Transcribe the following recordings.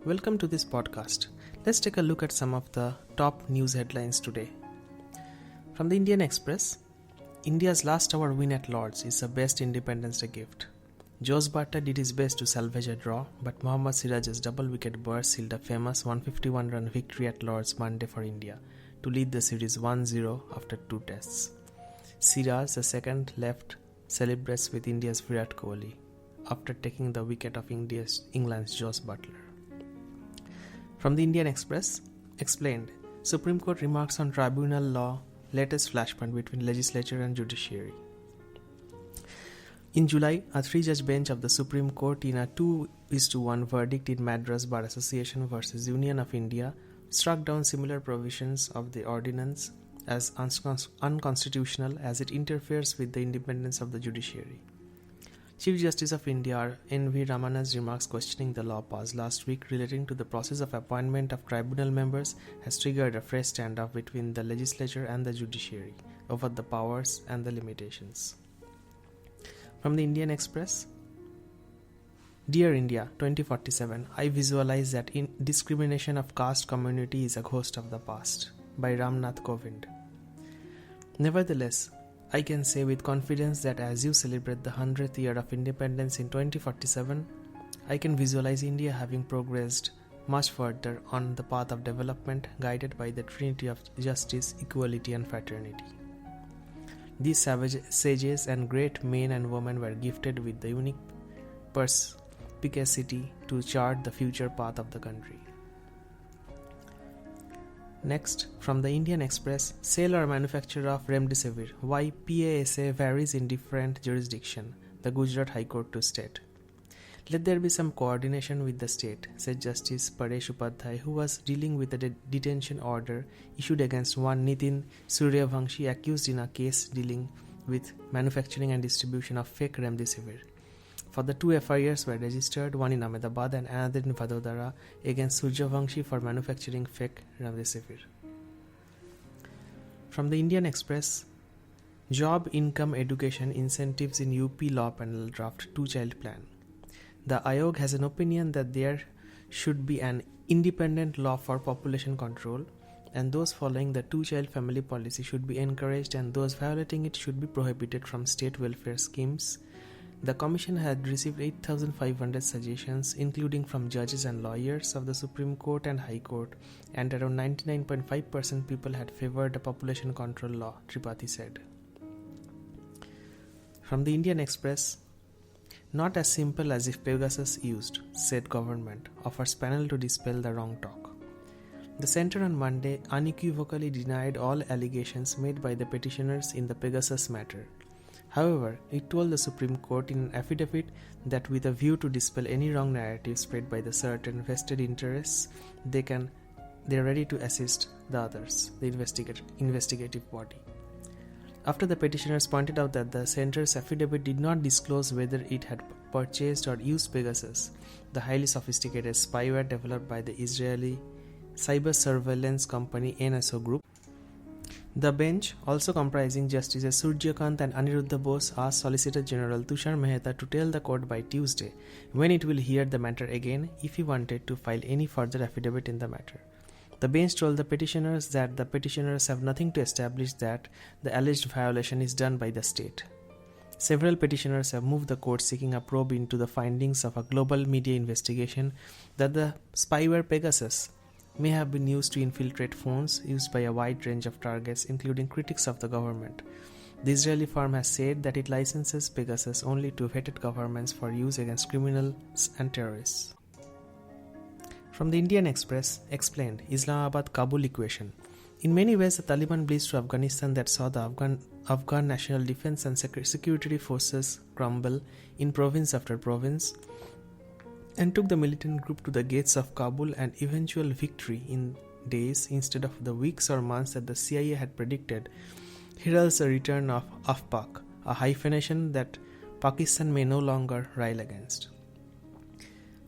Welcome to this podcast. Let's take a look at some of the top news headlines today. From the Indian Express, India's last hour win at Lord's is the best Independence Day gift. Jose Butler did his best to salvage a draw, but Mohammad Siraj's double-wicket burst sealed a famous 151-run victory at Lord's Monday for India to lead the series 1-0 after 2 tests. Siraj, the second left, celebrates with India's Virat Kohli after taking the wicket of England's Jose Butler. From the Indian Express, explained, Supreme Court remarks on tribunal law, latest flashpoint between legislature and judiciary. In July, a 3-judge bench of the Supreme Court in a 2-1 verdict in Madras Bar Association versus Union of India struck down similar provisions of the ordinance as unconstitutional as it interferes with the independence of the judiciary. Chief Justice of India N.V. Ramana's remarks questioning the law passed last week relating to the process of appointment of tribunal members has triggered a fresh standoff between the legislature and the judiciary over the powers and the limitations. From the Indian Express, Dear India 2047, I visualize that discrimination of caste community is a ghost of the past, by Ramnath Kovind. Nevertheless, I can say with confidence that as you celebrate the 100th year of independence in 2047, I can visualize India having progressed much further on the path of development guided by the trinity of justice, equality and fraternity. These sages and great men and women were gifted with the unique perspicacity to chart the future path of the country. Next, from the Indian Express, sale or manufacture of Remdesivir, why PASA varies in different jurisdiction, the Gujarat High Court to state. Let there be some coordination with the state, said Justice Paresh Upadhyay, who was dealing with a detention order issued against one Nitin Suryavangshi accused in a case dealing with manufacturing and distribution of fake Remdesivir. For the 2 FIRs were registered, one in Ahmedabad and another in Vadodara, against Suryavangshi for manufacturing fake Remdesivir. From the Indian Express, Job, Income, Education Incentives in UP Law Panel draft 2-child plan. The Ayog has an opinion that there should be an independent law for population control, and those following the 2-child family policy should be encouraged and those violating it should be prohibited from state welfare schemes. The Commission had received 8,500 suggestions, including from judges and lawyers of the Supreme Court and High Court, and around 99.5% people had favored a population control law, Tripathi said. From the Indian Express, not as simple as if Pegasus used, said government, offers panel to dispel the wrong talk. The centre on Monday unequivocally denied all allegations made by the petitioners in the Pegasus matter. However, it told the Supreme Court in an affidavit that with a view to dispel any wrong narrative spread by the certain vested interests, they are ready to assist the others, the investigative body. After the petitioners pointed out that the centre's affidavit did not disclose whether it had purchased or used Pegasus, the highly sophisticated spyware developed by the Israeli cyber surveillance company NSO Group, the bench, also comprising Justices Suryakant and Aniruddha Bose, asked Solicitor General Tushar Mehta to tell the court by Tuesday when it will hear the matter again if he wanted to file any further affidavit in the matter. The bench told the petitioners that the petitioners have nothing to establish that the alleged violation is done by the state. Several petitioners have moved the court seeking a probe into the findings of a global media investigation that the spyware Pegasus may have been used to infiltrate phones used by a wide range of targets, including critics of the government. The Israeli firm has said that it licenses Pegasus only to vetted governments for use against criminals and terrorists. From the Indian Express, explained, Islamabad-Kabul equation. In many ways, the Taliban blitz to Afghanistan that saw the Afghan National Defense and Security Forces crumble in province after province, and took the militant group to the gates of Kabul and eventual victory in days instead of the weeks or months that the CIA had predicted, heralds the return of AFPAK, a hyphenation that Pakistan may no longer rail against.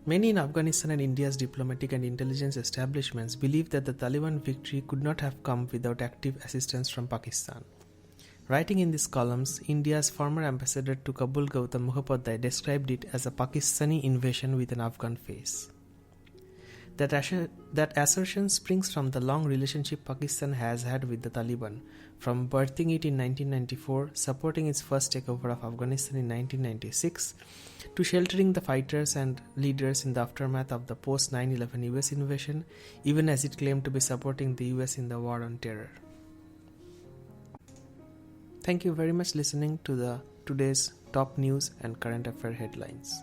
Many in Afghanistan and India's diplomatic and intelligence establishments believe that the Taliban victory could not have come without active assistance from Pakistan. Writing in these columns, India's former ambassador to Kabul Gautam Mukhopadhyay described it as a Pakistani invasion with an Afghan face. That assertion springs from the long relationship Pakistan has had with the Taliban, from birthing it in 1994, supporting its first takeover of Afghanistan in 1996, to sheltering the fighters and leaders in the aftermath of the post 9/11 US invasion, even as it claimed to be supporting the US in the war on terror. Thank you very much listening to the today's top news and current affair headlines.